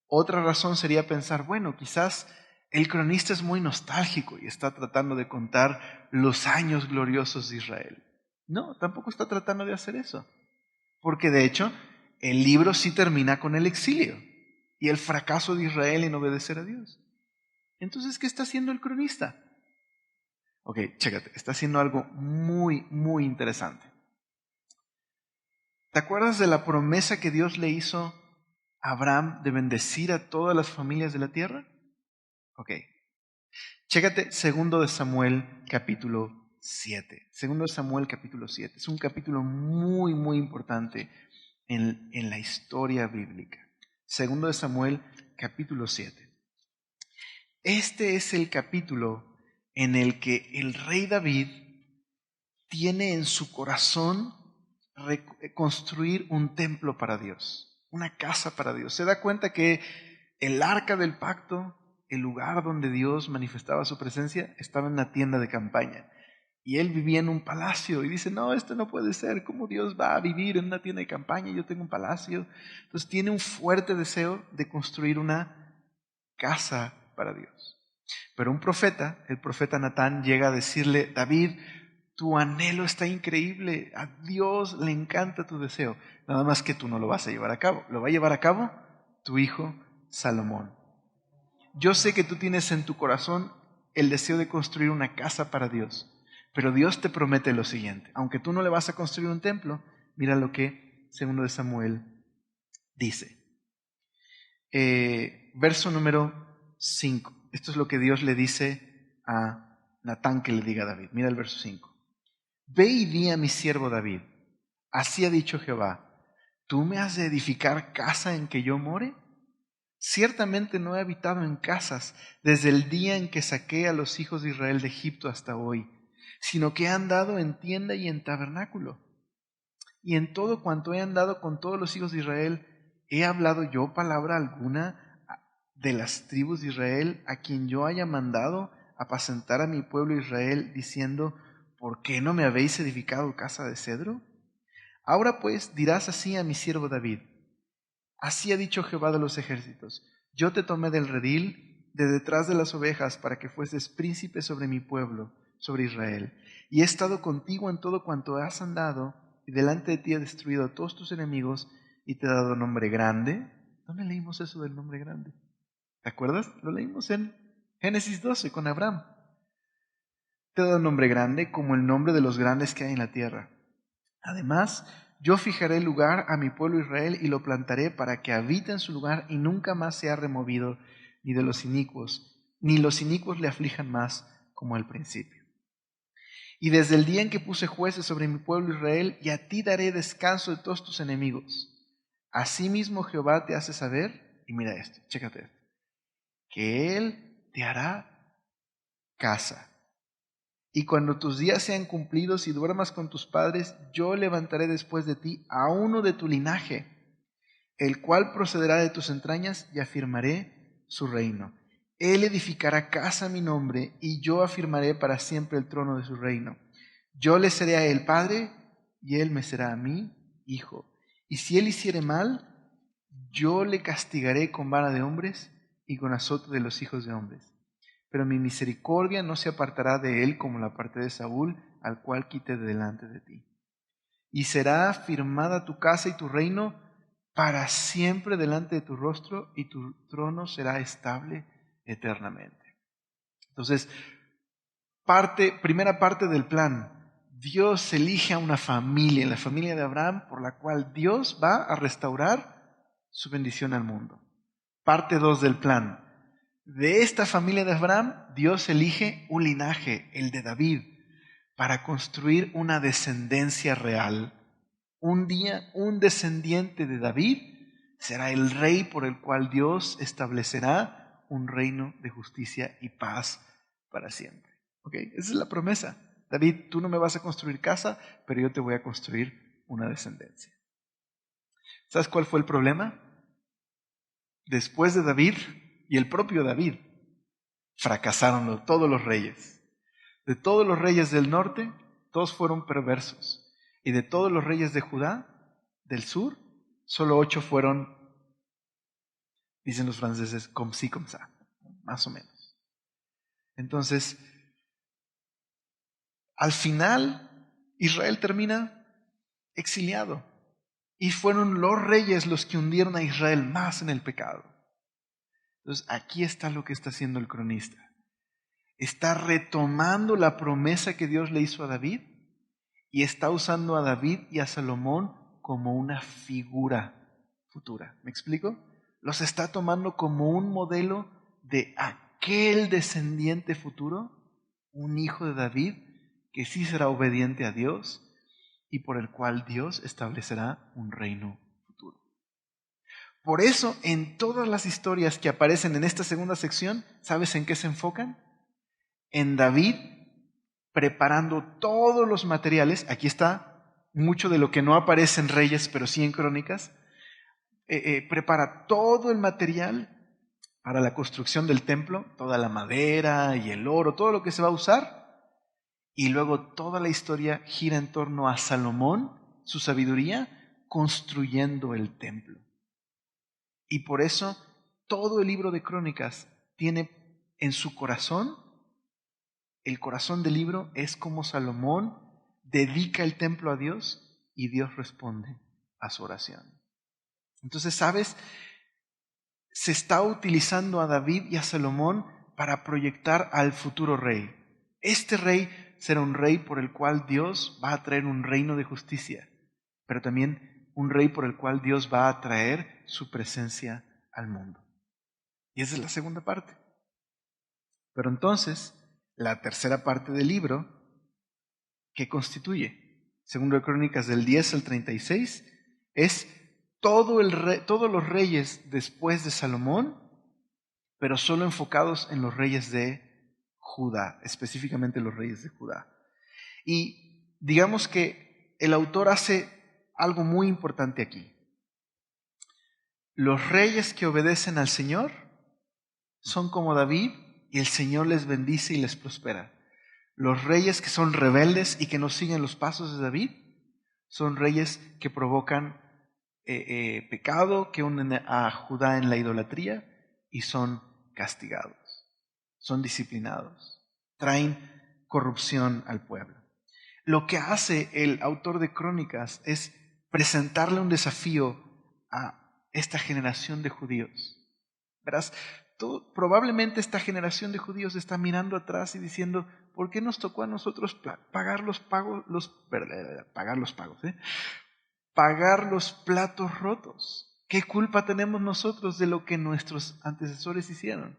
Otra razón sería pensar, bueno, quizás el cronista es muy nostálgico y está tratando de contar los años gloriosos de Israel. No, tampoco está tratando de hacer eso. Porque de hecho, el libro sí termina con el exilio y el fracaso de Israel en obedecer a Dios. Entonces, ¿qué está haciendo el cronista? Ok, chécate, está haciendo algo muy, muy interesante. ¿Te acuerdas de la promesa que Dios le hizo a Abraham de bendecir a todas las familias de la tierra? Ok. Chécate segundo de Samuel capítulo 7. Segundo de Samuel capítulo 7. Es un capítulo muy, muy importante en la historia bíblica. Segundo de Samuel capítulo 7. Este es el capítulo en el que el rey David tiene en su corazón construir un templo para Dios, una casa para Dios. Se da cuenta que el arca del pacto, el lugar donde Dios manifestaba su presencia, estaba en una tienda de campaña. Y él vivía en un palacio y dice, no, esto no puede ser, ¿cómo Dios va a vivir en una tienda de campaña? Yo tengo un palacio. Entonces tiene un fuerte deseo de construir una casa para Dios. Pero un profeta, el profeta Natán, llega a decirle, David, tu anhelo está increíble, a Dios le encanta tu deseo, nada más que tú no lo vas a llevar a cabo. Lo va a llevar a cabo tu hijo Salomón. Yo sé que tú tienes en tu corazón el deseo de construir una casa para Dios, pero Dios te promete lo siguiente, aunque tú no le vas a construir un templo, mira lo que 2 de Samuel dice. Verso número 5. Esto es lo que Dios le dice a Natán que le diga a David. Mira el verso 5. Ve y di a mi siervo David, así ha dicho Jehová, ¿tú me has de edificar casa en que yo more? Ciertamente no he habitado en casas desde el día en que saqué a los hijos de Israel de Egipto hasta hoy, sino que he andado en tienda y en tabernáculo. Y en todo cuanto he andado con todos los hijos de Israel, ¿he hablado yo palabra alguna de las tribus de Israel a quien yo haya mandado apacentar a mi pueblo Israel, diciendo, ¿por qué no me habéis edificado casa de cedro? Ahora pues dirás así a mi siervo David, así ha dicho Jehová de los ejércitos, yo te tomé del redil, de detrás de las ovejas, para que fueses príncipe sobre mi pueblo, sobre Israel, y he estado contigo en todo cuanto has andado, y delante de ti he destruido a todos tus enemigos, y te he dado nombre grande. ¿Dónde leímos eso del nombre grande? ¿Te acuerdas? Lo leímos en Génesis 12 con Abraham. Te he dado nombre grande como el nombre de los grandes que hay en la tierra. Además, yo fijaré lugar a mi pueblo Israel y lo plantaré para que habite en su lugar y nunca más sea removido ni de los inicuos, ni los inicuos le aflijan más como al principio. Y desde el día en que puse jueces sobre mi pueblo Israel, y a ti daré descanso de todos tus enemigos. Asimismo Jehová te hace saber, y mira esto, chécate esto, que Él te hará casa. Y cuando tus días sean cumplidos y duermas con tus padres, yo levantaré después de ti a uno de tu linaje, el cual procederá de tus entrañas, y afirmaré su reino. Él edificará casa a mi nombre, y yo afirmaré para siempre el trono de su reino. Yo le seré a él padre, y él me será a mí hijo. Y si él hiciere mal, yo le castigaré con vara de hombres y con azote de los hijos de hombres. Pero mi misericordia no se apartará de él como la aparté de Saúl, al cual quité de delante de ti. Y será firmada tu casa y tu reino para siempre delante de tu rostro, y tu trono será estable eternamente. Entonces, primera parte del plan. Dios elige a una familia, la familia de Abraham, por la cual Dios va a restaurar su bendición al mundo. Parte 2 del plan. De esta familia de Abraham, Dios elige un linaje, el de David, para construir una descendencia real. Un día, un descendiente de David será el rey por el cual Dios establecerá un reino de justicia y paz para siempre. ¿Ok? Esa es la promesa. David, tú no me vas a construir casa, pero yo te voy a construir una descendencia. ¿Sabes cuál fue el problema? Después de David y el propio David, fracasaron todos los reyes. De todos los reyes del norte, todos fueron perversos. Y de todos los reyes de Judá, del sur, solo 8 fueron, dicen los franceses, comme ci, comme ça, más o menos. Entonces, al final, Israel termina exiliado. Y fueron los reyes los que hundieron a Israel más en el pecado. Entonces, aquí está lo que está haciendo el cronista. Está retomando la promesa que Dios le hizo a David y está usando a David y a Salomón como una figura futura. ¿Me explico? Los está tomando como un modelo de aquel descendiente futuro, un hijo de David que sí será obediente a Dios y por el cual Dios establecerá un reino futuro. Por eso, en todas las historias que aparecen en esta segunda sección, ¿sabes en qué se enfocan? En David preparando todos los materiales. Aquí está mucho de lo que no aparece en Reyes, pero sí en Crónicas. Prepara todo el material para la construcción del templo, toda la madera y el oro, todo lo que se va a usar. Y luego toda la historia gira en torno a Salomón, su sabiduría, construyendo el templo. Y por eso todo el libro de Crónicas tiene en su corazón, el corazón del libro es como Salomón dedica el templo a Dios y Dios responde a su oración. Entonces, ¿sabes? Se está utilizando a David y a Salomón para proyectar al futuro rey. Este rey será un rey por el cual Dios va a traer un reino de justicia, pero también un rey por el cual Dios va a traer su presencia al mundo. Y esa es la segunda parte. Pero entonces, la tercera parte del libro, ¿qué constituye? Segundo de Crónicas del 10 al 36, es todos los reyes después de Salomón, pero solo enfocados en los reyes de Judá, específicamente los reyes de Judá. Y digamos que el autor hace algo muy importante aquí. Los reyes que obedecen al Señor son como David y el Señor les bendice y les prospera. Los reyes que son rebeldes y que no siguen los pasos de David son reyes que provocan pecado, que unen a Judá en la idolatría y son castigados, son disciplinados, traen corrupción al pueblo. Lo que hace el autor de Crónicas es presentarle un desafío a esta generación de judíos. Verás, probablemente esta generación de judíos está mirando atrás y diciendo, ¿por qué nos tocó a nosotros pagar los platos rotos? ¿Qué culpa tenemos nosotros de lo que nuestros antecesores hicieron?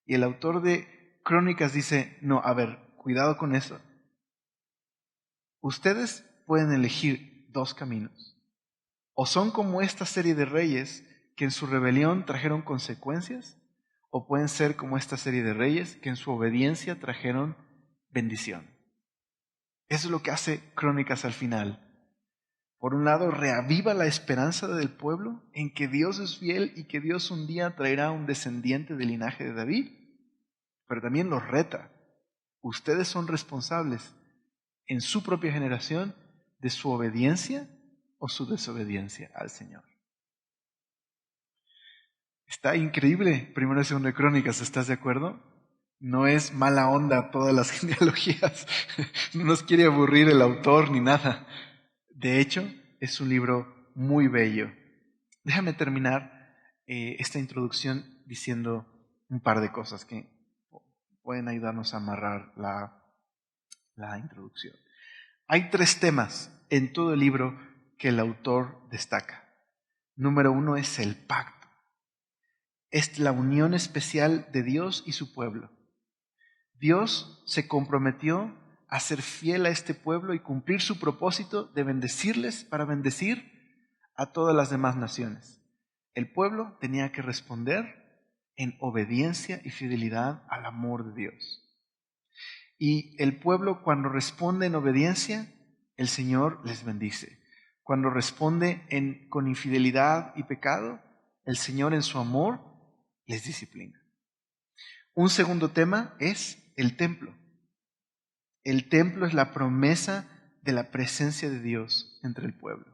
Y el autor de Crónicas dice, no, a ver, cuidado con eso. Ustedes pueden elegir dos caminos. O son como esta serie de reyes que en su rebelión trajeron consecuencias, o pueden ser como esta serie de reyes que en su obediencia trajeron bendición. Eso es lo que hace Crónicas al final. Por un lado, reaviva la esperanza del pueblo en que Dios es fiel y que Dios un día traerá un descendiente del linaje de David, pero también los reta. Ustedes son responsables en su propia generación de su obediencia o su desobediencia al Señor. Está increíble, primero y segundo de Crónicas, ¿estás de acuerdo? No es mala onda todas las genealogías, no nos quiere aburrir el autor ni nada. De hecho, es un libro muy bello. Déjame terminar esta introducción diciendo un par de cosas que pueden ayudarnos a amarrar la introducción. Hay 3 temas en todo el libro que el autor destaca. Número 1 es el pacto. Es la unión especial de Dios y su pueblo. Dios se comprometió a ser fiel a este pueblo y cumplir su propósito de bendecirles para bendecir a todas las demás naciones. El pueblo tenía que responder en obediencia y fidelidad al amor de Dios. Y el pueblo, cuando responde en obediencia, el Señor les bendice. Cuando responde con infidelidad y pecado, el Señor en su amor les disciplina. Un segundo tema es el templo. El templo es la promesa de la presencia de Dios entre el pueblo.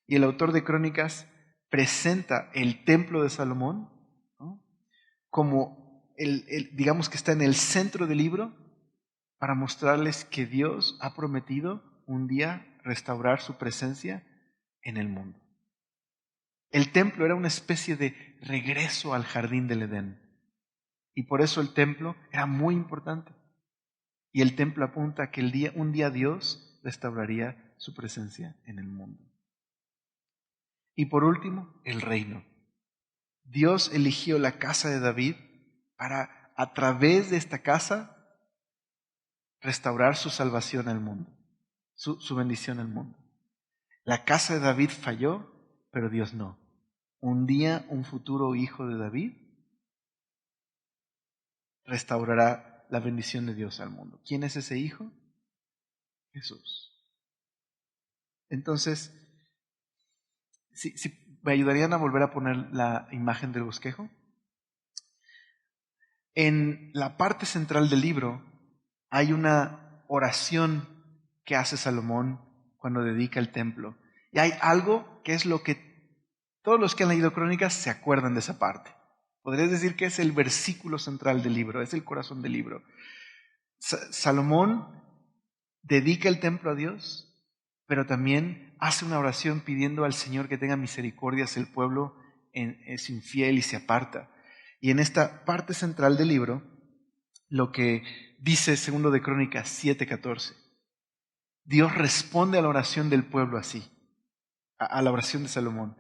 Y el autor de Crónicas presenta el templo de Salomón, ¿no?, como digamos que está en el centro del libro para mostrarles que Dios ha prometido un día restaurar su presencia en el mundo. El templo era una especie de regreso al jardín del Edén. Y por eso el templo era muy importante. Y el templo apunta a que un día Dios restauraría su presencia en el mundo. Y por último, el reino. Dios eligió la casa de David para, a través de esta casa, restaurar su salvación al mundo, su bendición al mundo. La casa de David falló, pero Dios no. Un día un futuro hijo de David restaurará la bendición de Dios al mundo. ¿Quién es ese hijo? Jesús. Entonces, si me ayudarían a volver a poner la imagen del bosquejo. En la parte central del libro hay una oración que hace Salomón cuando dedica el templo. Y hay algo que es lo que todos los que han leído Crónicas se acuerdan de esa parte. Podrías decir que es el versículo central del libro, es el corazón del libro. Salomón dedica el templo a Dios, pero también hace una oración pidiendo al Señor que tenga misericordia si el pueblo es infiel y se aparta. Y en esta parte central del libro, lo que dice segundo de Crónicas 7:14, Dios responde a la oración del pueblo así, a la oración de Salomón.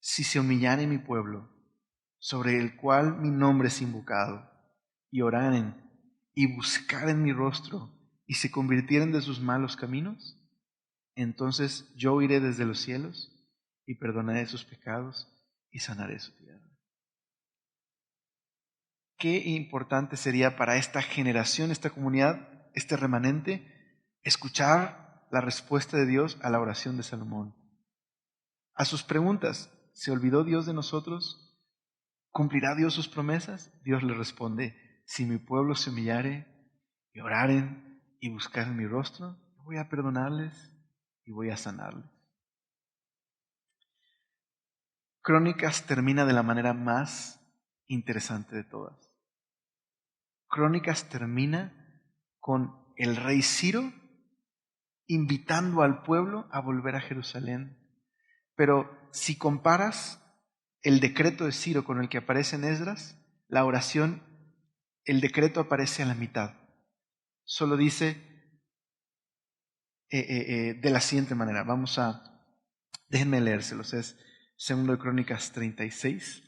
Si se humillare mi pueblo, sobre el cual mi nombre es invocado, y oraren y buscaren mi rostro, y se convirtieren de sus malos caminos, entonces yo iré desde los cielos y perdonaré sus pecados y sanaré su tierra. Qué importante sería para esta generación, esta comunidad, este remanente, escuchar la respuesta de Dios a la oración de Salomón. A sus preguntas, ¿se olvidó Dios de nosotros? ¿Cumplirá Dios sus promesas? Dios le responde, si mi pueblo se humillare y oraren y buscaren mi rostro, voy a perdonarles y voy a sanarles. Crónicas termina de la manera más interesante de todas. Crónicas termina con el rey Ciro invitando al pueblo a volver a Jerusalén. Pero si comparas el decreto de Ciro con el que aparece en Esdras, la oración, el decreto aparece a la mitad. Solo dice de la siguiente manera. Déjenme leérselos. Es Segundo de Crónicas 36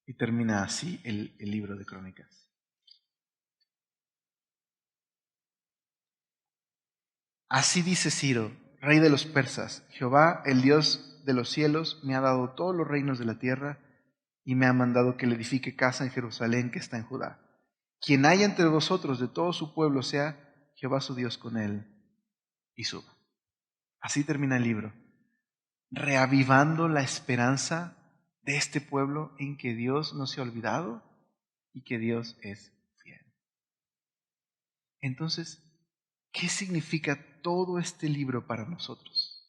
y termina así el libro de Crónicas. Así dice Ciro, rey de los persas: Jehová, el Dios de los cielos, me ha dado todos los reinos de la tierra y me ha mandado que le edifique casa en Jerusalén que está en Judá. Quien haya entre vosotros de todo su pueblo, sea Jehová su Dios con él y suba. Así termina el libro, reavivando la esperanza de este pueblo en que Dios no se ha olvidado y que Dios es fiel. Entonces, ¿qué significa todo este libro para nosotros?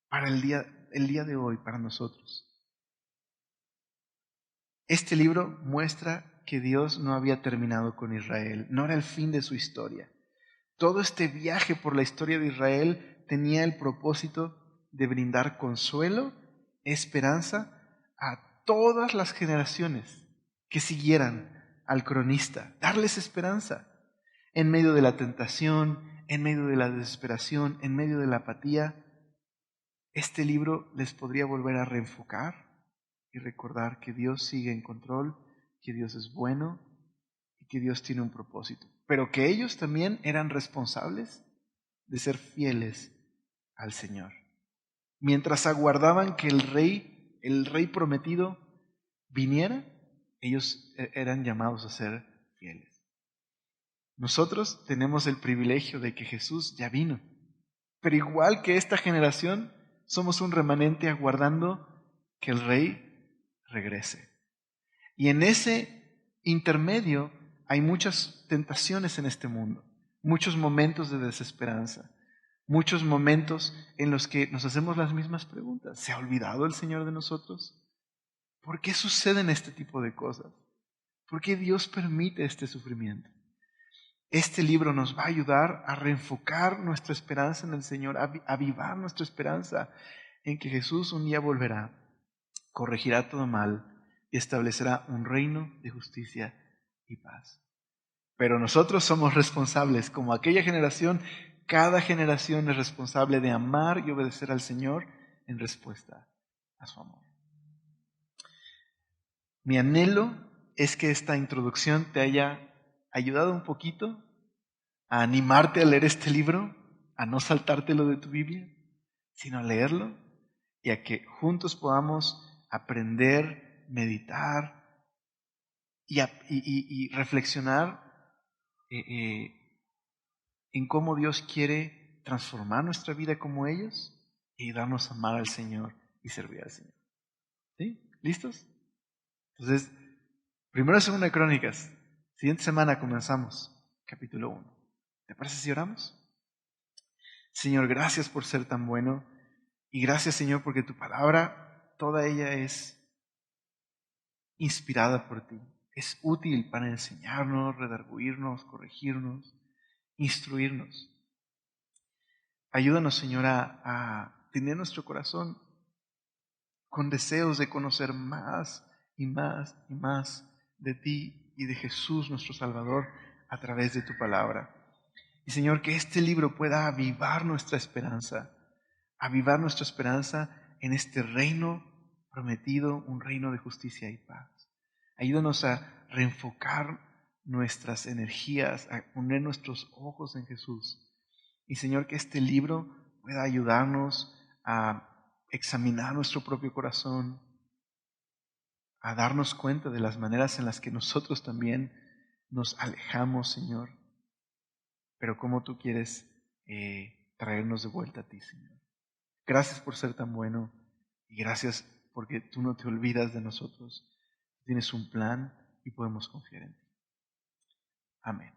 Para el día de hoy, para nosotros. Este libro muestra que Dios no había terminado con Israel, no era el fin de su historia. Todo este viaje por la historia de Israel tenía el propósito de brindar consuelo, esperanza a todas las generaciones que siguieran al cronista, darles esperanza en medio de la tentación, en medio de la desesperación, en medio de la apatía. Este libro les podría volver a reenfocar y recordar que Dios sigue en control, que Dios es bueno y que Dios tiene un propósito, pero que ellos también eran responsables de ser fieles al Señor. Mientras aguardaban que el rey prometido viniera, ellos eran llamados a ser fieles. Nosotros tenemos el privilegio de que Jesús ya vino, pero igual que esta generación, somos un remanente aguardando que el rey regrese. Y en ese intermedio hay muchas tentaciones en este mundo, muchos momentos de desesperanza, muchos momentos en los que nos hacemos las mismas preguntas. ¿Se ha olvidado el Señor de nosotros? ¿Por qué suceden este tipo de cosas? ¿Por qué Dios permite este sufrimiento? Este libro nos va a ayudar a reenfocar nuestra esperanza en el Señor, a avivar nuestra esperanza en que Jesús un día volverá, corregirá todo mal y establecerá un reino de justicia y paz. Pero nosotros somos responsables, como aquella generación, cada generación es responsable de amar y obedecer al Señor en respuesta a su amor. Mi anhelo es que esta introducción te haya ayudado un poquito a animarte a leer este libro, a no saltártelo de tu Biblia, sino a leerlo y a que juntos podamos aprender, meditar y reflexionar en cómo Dios quiere transformar nuestra vida como ellos y darnos a amar al Señor y servir al Señor. ¿Sí? ¿Listos? Entonces, primero segunda de Crónicas. Siguiente semana comenzamos capítulo 1. ¿Te parece si oramos? Señor, gracias por ser tan bueno y gracias, Señor, porque tu palabra, toda ella es inspirada por ti. Es útil para enseñarnos, redarguirnos, corregirnos, instruirnos. Ayúdanos, Señor, a tener nuestro corazón con deseos de conocer más y más y más de ti y de Jesús, nuestro Salvador, a través de tu palabra. Y Señor, que este libro pueda avivar nuestra esperanza en este reino prometido, un reino de justicia y paz. Ayúdanos a reenfocar nuestras energías, a poner nuestros ojos en Jesús. Y Señor, que este libro pueda ayudarnos a examinar nuestro propio corazón, a darnos cuenta de las maneras en las que nosotros también nos alejamos, Señor, pero cómo tú quieres traernos de vuelta a ti, Señor. Gracias por ser tan bueno y gracias porque tú no te olvidas de nosotros. Tienes un plan y podemos confiar en ti. Amén.